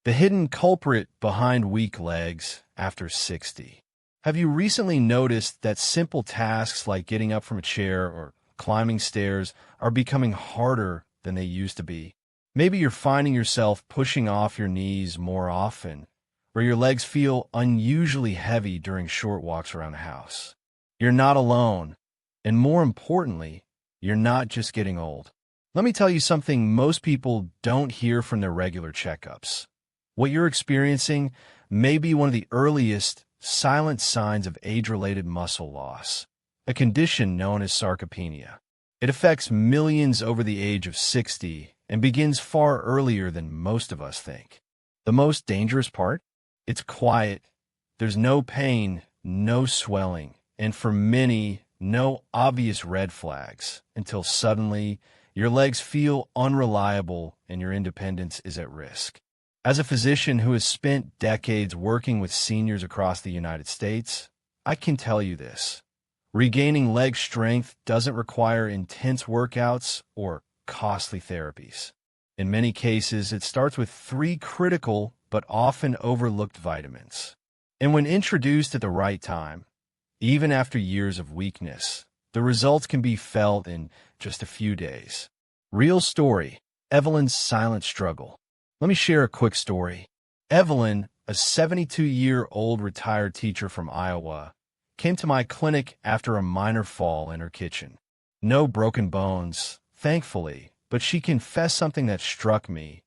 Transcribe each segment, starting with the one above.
The hidden culprit behind weak legs after 60. Have you recently noticed that simple tasks like getting up from a chair or climbing stairs are becoming harder than they used to be? Maybe you're finding yourself pushing off your knees more often, or your legs feel unusually heavy during short walks around the house. You're not alone, and more importantly, you're not just getting old. Let me tell you something most people don't hear from their regular checkups. What you're experiencing may be one of the earliest silent signs of age-related muscle loss, a condition known as sarcopenia. It affects millions over the age of 60 and begins far earlier than most of us think. The most dangerous part? It's quiet. There's no pain, no swelling, and for many, no obvious red flags until suddenly your legs feel unreliable and your independence is at risk. As a physician who has spent decades working with seniors across the United States, I can tell you this. Regaining leg strength doesn't require intense workouts or costly therapies. In many cases, it starts with 3 critical but often overlooked vitamins. And when introduced at the right time, even after years of weakness, the results can be felt in just a few days. Real story, Evelyn's silent struggle. Let me share a quick story. Evelyn, a 72-year-old retired teacher from Iowa, came to my clinic after a minor fall in her kitchen. No broken bones, thankfully, but she confessed something that struck me.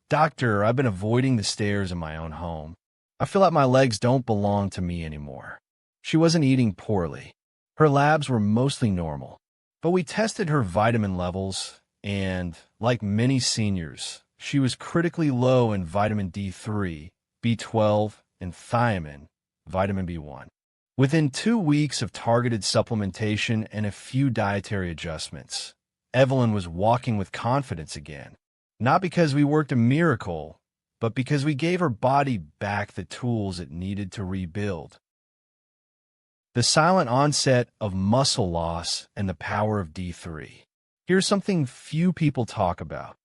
"Doctor, I've been avoiding the stairs in my own home. I feel like my legs don't belong to me anymore." She wasn't eating poorly. Her labs were mostly normal. But we tested her vitamin levels, and, like many seniors, she was critically low in vitamin D3, B12, and thiamine, vitamin B1. Within 2 weeks of targeted supplementation and a few dietary adjustments, Evelyn was walking with confidence again. Not because we worked a miracle, but because we gave her body back the tools it needed to rebuild. The silent onset of muscle loss and the power of D3. Here's something few people talk about.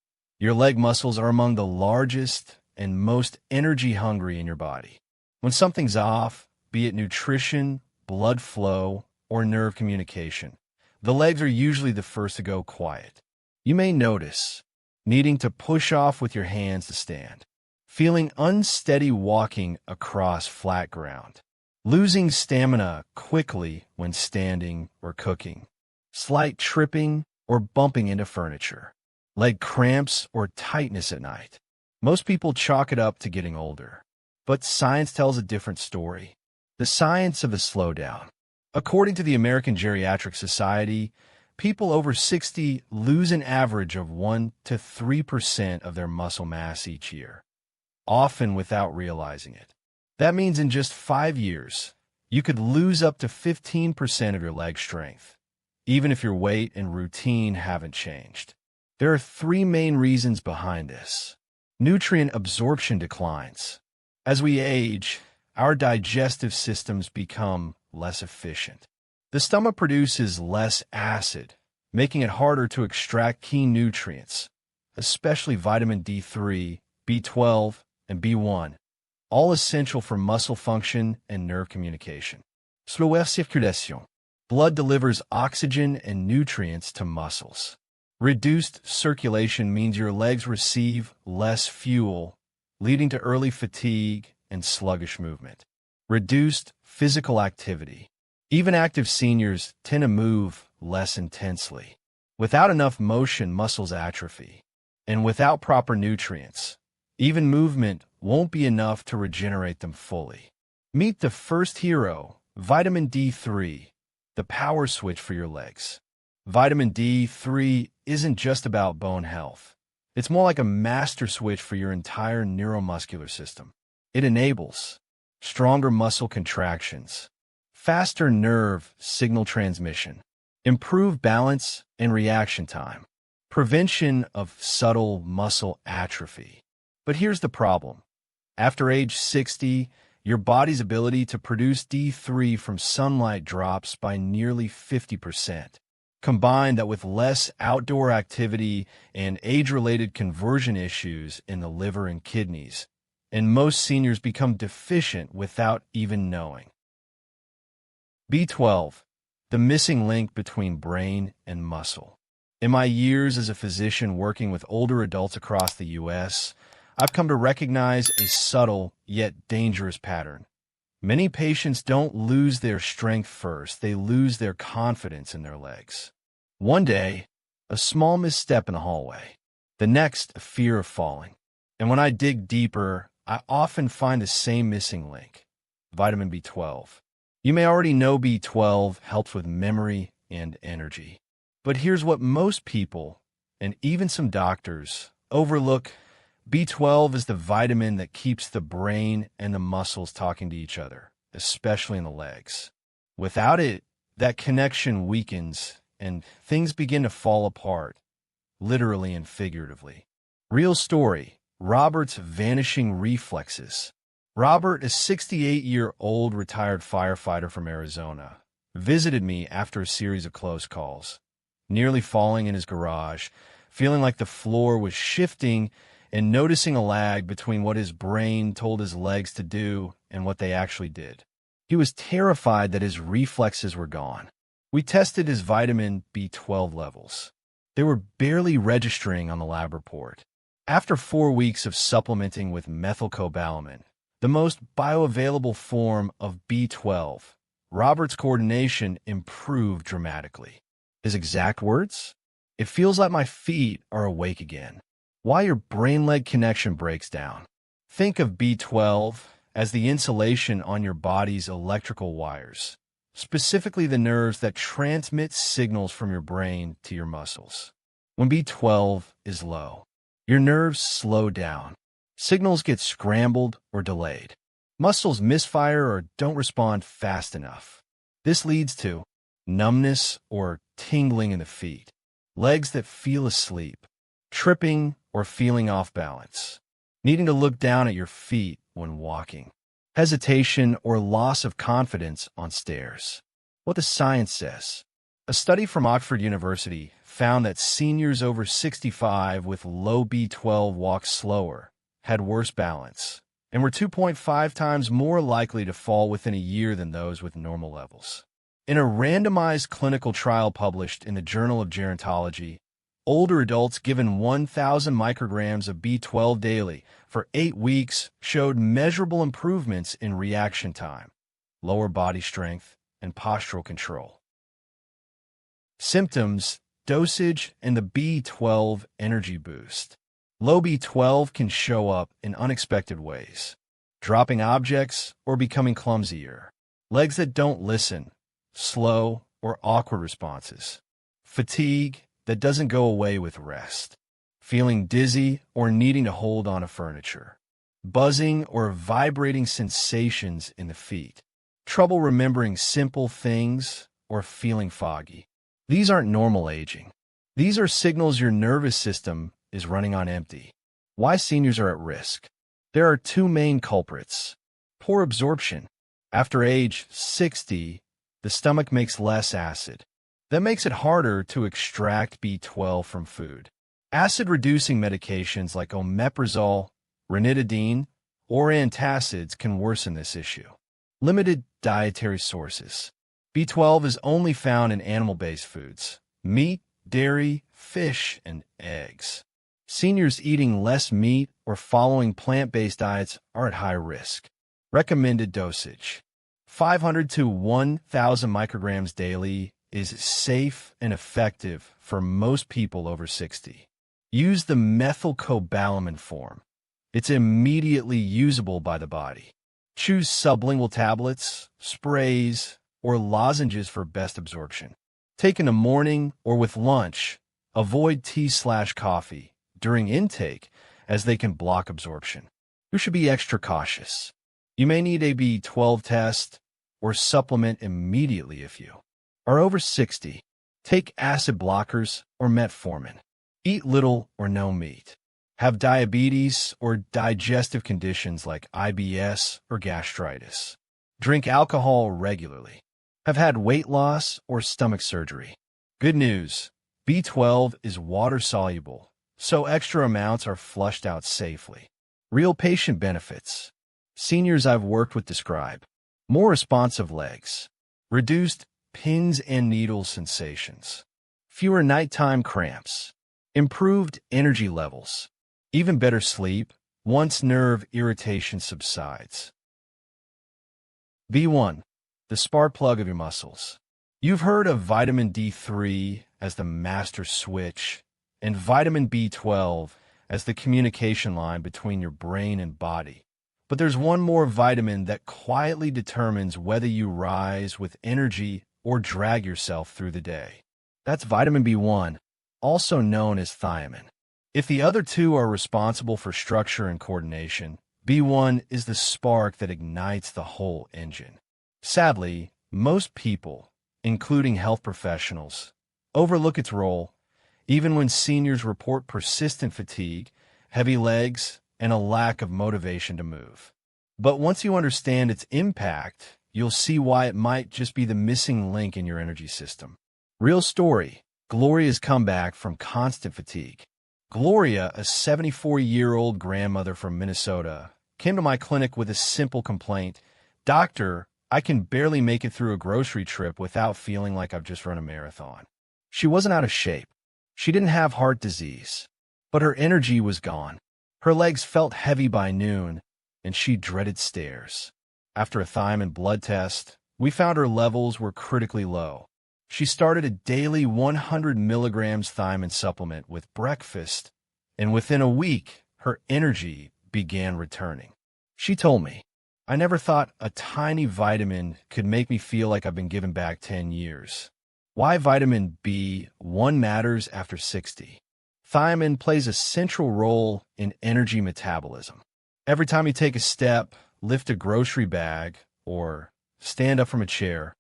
Your leg muscles are among the largest and most energy-hungry in your body. When something's off, be it nutrition, blood flow, or nerve communication, the legs are usually the first to go quiet. You may notice needing to push off with your hands to stand, feeling unsteady walking across flat ground, losing stamina quickly when standing or cooking, slight tripping or bumping into furniture, leg cramps or tightness at night. Most people chalk it up to getting older, but science tells a different story. The science of the slowdown. According to the American Geriatric Society, people over 60 lose an average of 1 to 3% of their muscle mass each year, often without realizing it. That means in just 5 years, you could lose up to 15% of your leg strength, even if your weight and routine haven't changed. There are 3 main reasons behind this. Nutrient absorption declines. As we age, our digestive systems become less efficient. The stomach produces less acid, making it harder to extract key nutrients, especially vitamin D3, B12, and B1, all essential for muscle function and nerve communication. Slower circulation. Blood delivers oxygen and nutrients to muscles. Reduced circulation means your legs receive less fuel, leading to early fatigue and sluggish movement. Reduced physical activity. Even active seniors tend to move less intensely. Without enough motion, muscles atrophy. And without proper nutrients, even movement won't be enough to regenerate them fully. Meet the first hero, vitamin D3, the power switch for your legs. Vitamin D3 isn't just about bone health. It's more like a master switch for your entire neuromuscular system. It enables stronger muscle contractions, faster nerve signal transmission, improved balance and reaction time, prevention of subtle muscle atrophy. But here's the problem. After age 60, your body's ability to produce D3 from sunlight drops by nearly 50%. Combine that with less outdoor activity and age-related conversion issues in the liver and kidneys, and most seniors become deficient without even knowing. B12, the missing link between brain and muscle. In my years as a physician working with older adults across the U.S., I've come to recognize a subtle yet dangerous pattern. Many patients don't lose their strength first, they lose their confidence in their legs. One day, a small misstep in the hallway. The next, a fear of falling. And when I dig deeper, I often find the same missing link: vitamin B12. You may already know B12 helps with memory and energy. But here's what most people, and even some doctors, overlook. B12 is the vitamin that keeps the brain and the muscles talking to each other, especially in the legs. Without it, that connection weakens and things begin to fall apart, literally and figuratively. Real story: Robert's vanishing reflexes. Robert, a 68-year-old retired firefighter from Arizona, visited me after a series of close calls, nearly falling in his garage, feeling like the floor was shifting and noticing a lag between what his brain told his legs to do and what they actually did. He was terrified that his reflexes were gone. We tested his vitamin B12 levels. They were barely registering on the lab report. After 4 weeks of supplementing with methylcobalamin, the most bioavailable form of B12, Robert's coordination improved dramatically. His exact words? "It feels like my feet are awake again." Why your brain-leg connection breaks down. Think of B12 as the insulation on your body's electrical wires, specifically the nerves that transmit signals from your brain to your muscles. When B12 is low, your nerves slow down. Signals get scrambled or delayed. Muscles misfire or don't respond fast enough. This leads to numbness or tingling in the feet, legs that feel asleep, tripping or feeling off balance, needing to look down at your feet when walking, hesitation or loss of confidence on stairs. What the science says. A study from Oxford University found that seniors over 65 with low B12 walked slower, had worse balance, and were 2.5 times more likely to fall within a year than those with normal levels. In a randomized clinical trial published in the Journal of Gerontology, older adults given 1,000 micrograms of B12 daily for 8 weeks showed measurable improvements in reaction time, lower body strength, and postural control. Symptoms, dosage, and the B12 energy boost. Low B12 can show up in unexpected ways: dropping objects or becoming clumsier, legs that don't listen, slow or awkward responses, fatigue that doesn't go away with rest, feeling dizzy or needing to hold on to furniture, buzzing or vibrating sensations in the feet, trouble remembering simple things, or feeling foggy. These aren't normal aging. These are signals your nervous system is running on empty. Why seniors are at risk? There are 2 main culprits. Poor absorption. After age 60, the stomach makes less acid. That makes it harder to extract B12 from food. Acid-reducing medications like omeprazole, ranitidine, or antacids can worsen this issue. Limited dietary sources. B12 is only found in animal-based foods: meat, dairy, fish, and eggs. Seniors eating less meat or following plant-based diets are at high risk. Recommended dosage: 500 to 1,000 micrograms daily is safe and effective for most people over 60. Use the methylcobalamin form. It's immediately usable by the body. Choose sublingual tablets, sprays, or lozenges for best absorption. Take in the morning or with lunch. Avoid tea/coffee during intake, as they can block absorption. You should be extra cautious. You may need a B12 test or supplement immediately if you are over 60. Take acid blockers or metformin. Eat little or no meat. Have diabetes or digestive conditions like IBS or gastritis. Drink alcohol regularly. Have had weight loss or stomach surgery. Good news: B12 is water-soluble, so extra amounts are flushed out safely. Real patient benefits. Seniors I've worked with describe more responsive legs, reduced pins and needles sensations, fewer nighttime cramps, improved energy levels, even better sleep once nerve irritation subsides. B1, the spark plug of your muscles. You've heard of vitamin D3 as the master switch and vitamin B12 as the communication line between your brain and body. But there's one more vitamin that quietly determines whether you rise with energy or drag yourself through the day. That's vitamin B1, also known as thiamine. If the other two are responsible for structure and coordination, B1 is the spark that ignites the whole engine. Sadly, most people, including health professionals, overlook its role, even when seniors report persistent fatigue, heavy legs, and a lack of motivation to move. But once you understand its impact, you'll see why it might just be the missing link in your energy system. Real story: Gloria's comeback from constant fatigue. Gloria, a 74-year-old grandmother from Minnesota, came to my clinic with a simple complaint. "Doctor, I can barely make it through a grocery trip without feeling like I've just run a marathon." She wasn't out of shape. She didn't have heart disease, but her energy was gone. Her legs felt heavy by noon, and she dreaded stairs. After a thiamine blood test, we found her levels were critically low. She started a daily 100 milligrams thiamine supplement with breakfast, and within a week, her energy began returning. She told me, "I never thought a tiny vitamin could make me feel like I've been given back 10 years. Why vitamin B1 matters after 60. Thiamine plays a central role in energy metabolism. Every time you take a step, lift a grocery bag, or stand up from a chair,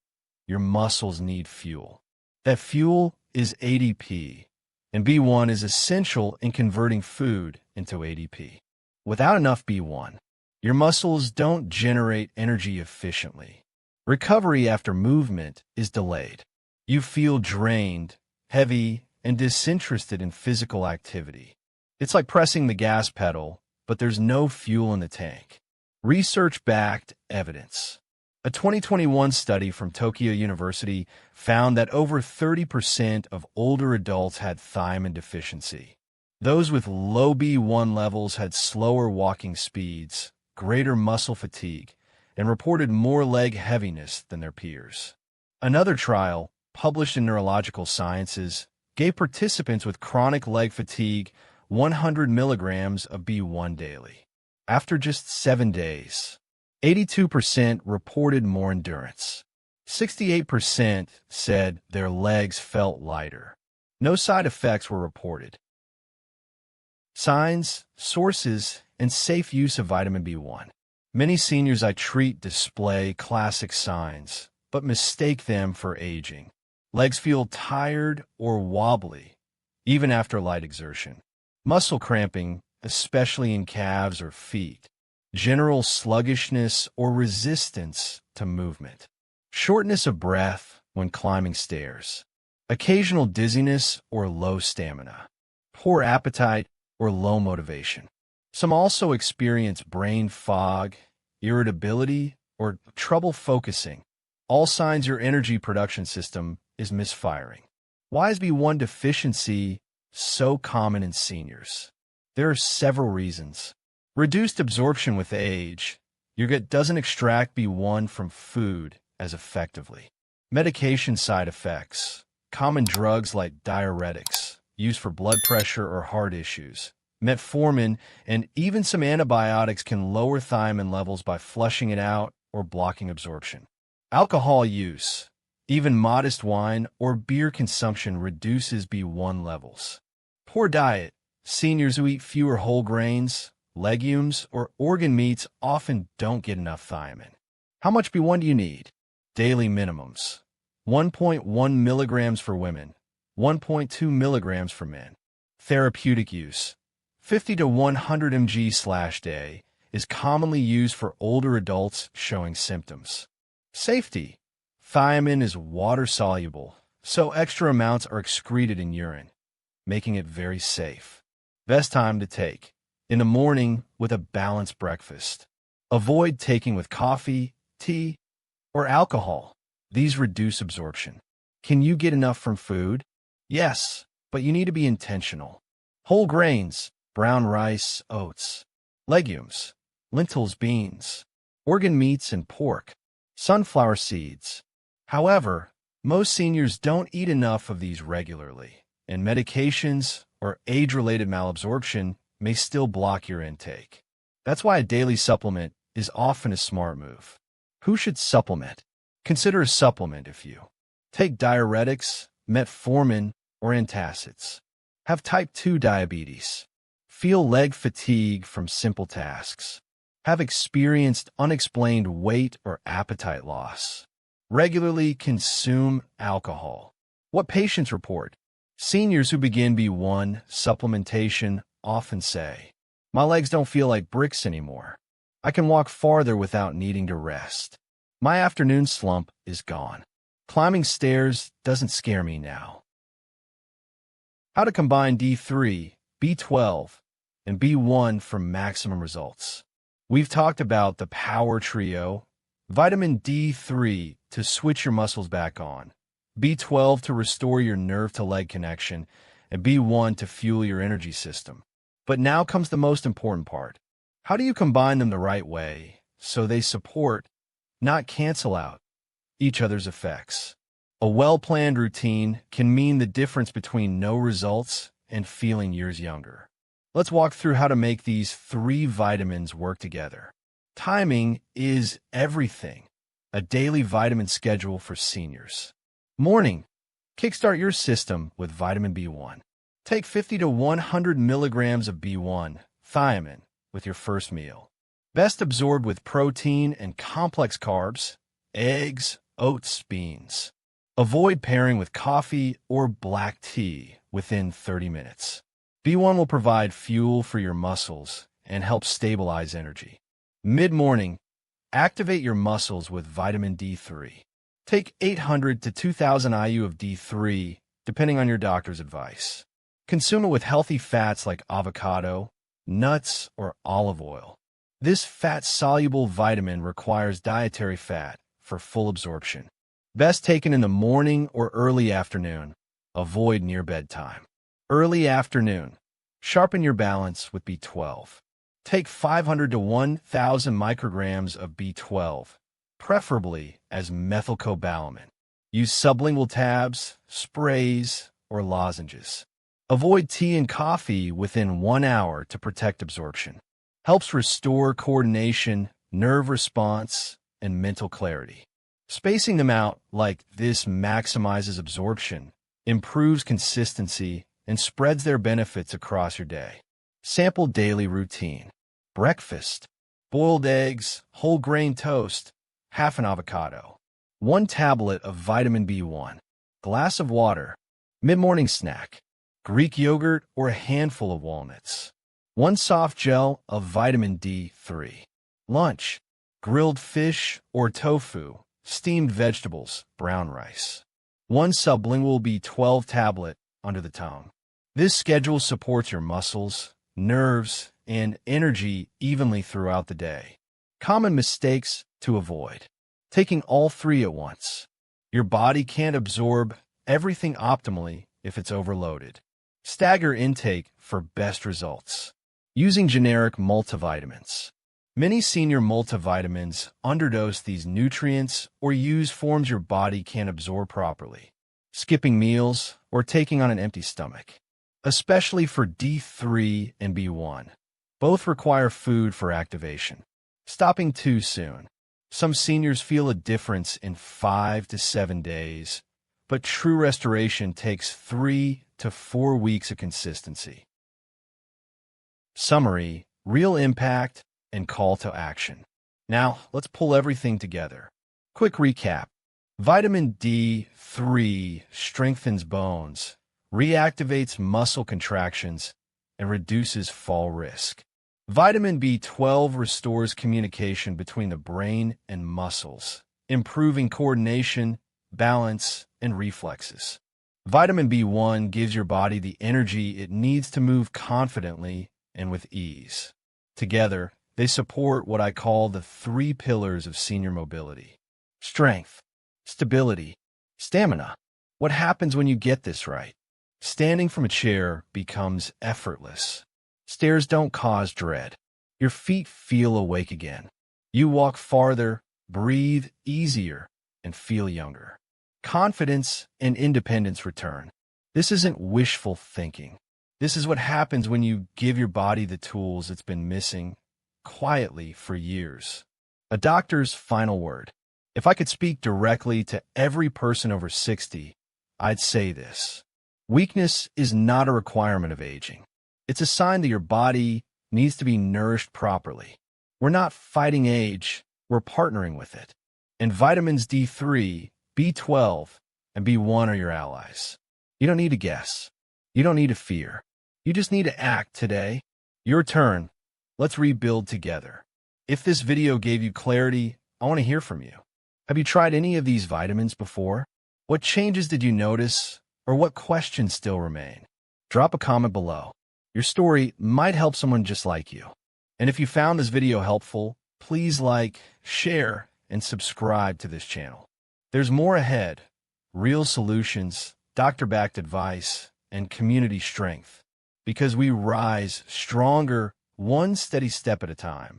your muscles need fuel. That fuel is ADP, and B1 is essential in converting food into ADP. Without enough B1, your muscles don't generate energy efficiently. Recovery after movement is delayed. You feel drained, heavy, and disinterested in physical activity. It's like pressing the gas pedal, but there's no fuel in the tank." Research-backed evidence. A 2021 study from Tokyo University found that over 30% of older adults had thiamine deficiency. Those with low B1 levels had slower walking speeds, greater muscle fatigue, and reported more leg heaviness than their peers. Another trial, published in Neurological Sciences, gave participants with chronic leg fatigue 100 milligrams of B1 daily. After just 7 days, 82% reported more endurance. 68% said their legs felt lighter. No side effects were reported. Signs, sources, and safe use of vitamin B1. Many seniors I treat display classic signs, but mistake them for aging. Legs feel tired or wobbly, even after light exertion. Muscle cramping, especially in calves or feet. General sluggishness or resistance to movement. Shortness of breath when climbing stairs. Occasional dizziness or low stamina. Poor appetite or low motivation. Some also experience brain fog, irritability, or trouble focusing. All signs your energy production system is misfiring. Why is B1 deficiency so common in seniors? There are several reasons. Reduced absorption with age. Your gut doesn't extract B1 from food as effectively. Medication side effects. Common drugs like diuretics, used for blood pressure or heart issues. Metformin and even some antibiotics can lower thiamine levels by flushing it out or blocking absorption. Alcohol use. Even modest wine or beer consumption reduces B1 levels. Poor diet. Seniors who eat fewer whole grains, legumes, or organ meats often don't get enough thiamine. How much B1 do you need? Daily minimums. 1.1 milligrams for women, 1.2 milligrams for men. Therapeutic use. 50 to 100 mg/day is commonly used for older adults showing symptoms. Safety. Thiamine is water-soluble, so extra amounts are excreted in urine, making it very safe. Best time to take. In the morning, with a balanced breakfast. Avoid taking with coffee, tea, or alcohol. These reduce absorption. Can you get enough from food? Yes, but you need to be intentional. Whole grains, brown rice, oats, legumes, lentils, beans, organ meats, and pork, sunflower seeds. However, most seniors don't eat enough of these regularly, and medications or age-related malabsorption may still block your intake. That's why a daily supplement is often a smart move. Who should supplement? Consider a supplement if you take diuretics, metformin, or antacids, have type 2 diabetes, feel leg fatigue from simple tasks, have experienced unexplained weight or appetite loss, regularly consume alcohol. What patients report? Seniors who begin B1 supplementation often say, "My legs don't feel like bricks anymore. I can walk farther without needing to rest. My afternoon slump is gone. Climbing stairs doesn't scare me now." How to combine D3, B12, and B1 for maximum results. We've talked about the power trio: vitamin D3 to switch your muscles back on, B12 to restore your nerve-to-leg connection, and B1 to fuel your energy system. But now comes the most important part. How do you combine them the right way so they support, not cancel out, each other's effects? A well-planned routine can mean the difference between no results and feeling years younger. Let's walk through how to make these three vitamins work together. Timing is everything. A daily vitamin schedule for seniors. Morning. Kickstart your system with vitamin B1. Take 50 to 100 milligrams of B1, thiamine, with your first meal. Best absorbed with protein and complex carbs, eggs, oats, beans. Avoid pairing with coffee or black tea within 30 minutes. B1 will provide fuel for your muscles and help stabilize energy. Mid-morning, activate your muscles with vitamin D3. Take 800 to 2000 IU of D3, depending on your doctor's advice. Consume it with healthy fats like avocado, nuts, or olive oil. This fat-soluble vitamin requires dietary fat for full absorption. Best taken in the morning or early afternoon. Avoid near bedtime. Early afternoon. Sharpen your balance with B12. Take 500 to 1,000 micrograms of B12, preferably as methylcobalamin. Use sublingual tabs, sprays, or lozenges. Avoid tea and coffee within 1 hour to protect absorption. Helps restore coordination, nerve response, and mental clarity. Spacing them out like this maximizes absorption, improves consistency, and spreads their benefits across your day. Sample daily routine. Breakfast. Boiled eggs, whole grain toast, half an avocado. 1 tablet of vitamin B1. Glass of water. Mid-morning snack. Greek yogurt or a handful of walnuts. 1 soft gel of vitamin D3. Lunch. Grilled fish or tofu, steamed vegetables, brown rice. 1 sublingual B12 tablet under the tongue. This schedule supports your muscles, nerves, and energy evenly throughout the day. Common mistakes to avoid. Taking all three at once. Your body can't absorb everything optimally if it's overloaded. Stagger intake for best results. Using generic multivitamins. Many senior multivitamins underdose these nutrients or use forms your body can't absorb properly. Skipping meals or taking on an empty stomach. Especially for D3 and B1. Both require food for activation. Stopping too soon. Some seniors feel a difference in 5 to 7 days, but true restoration takes 3 to 4 weeks of consistency. Summary, real impact, and call to action. Now, let's pull everything together. Quick recap. Vitamin D3 strengthens bones, reactivates muscle contractions, and reduces fall risk. Vitamin B12 restores communication between the brain and muscles, improving coordination, balance, and reflexes. Vitamin B1 gives your body the energy it needs to move confidently and with ease. Together, they support what I call the three pillars of senior mobility: strength, stability, stamina. What happens when you get this right? Standing from a chair becomes effortless. Stairs don't cause dread. Your feet feel awake again. You walk farther, breathe easier, and feel younger. Confidence and independence return. This isn't wishful thinking. This is what happens when you give your body the tools it's been missing quietly for years. A doctor's final word. If I could speak directly to every person over 60, I'd say this: weakness is not a requirement of aging. It's a sign that your body needs to be nourished properly. We're not fighting age, we're partnering with it. And vitamins D3, B12, and B1 are your allies. You don't need to guess. You don't need to fear. You just need to act today. Your turn. Let's rebuild together. If this video gave you clarity, I want to hear from you. Have you tried any of these vitamins before? What changes did you notice, or what questions still remain? Drop a comment below. Your story might help someone just like you. And if you found this video helpful, please like, share, and subscribe to this channel. There's more ahead: real solutions, doctor-backed advice, and community strength. Because we rise stronger, one steady step at a time.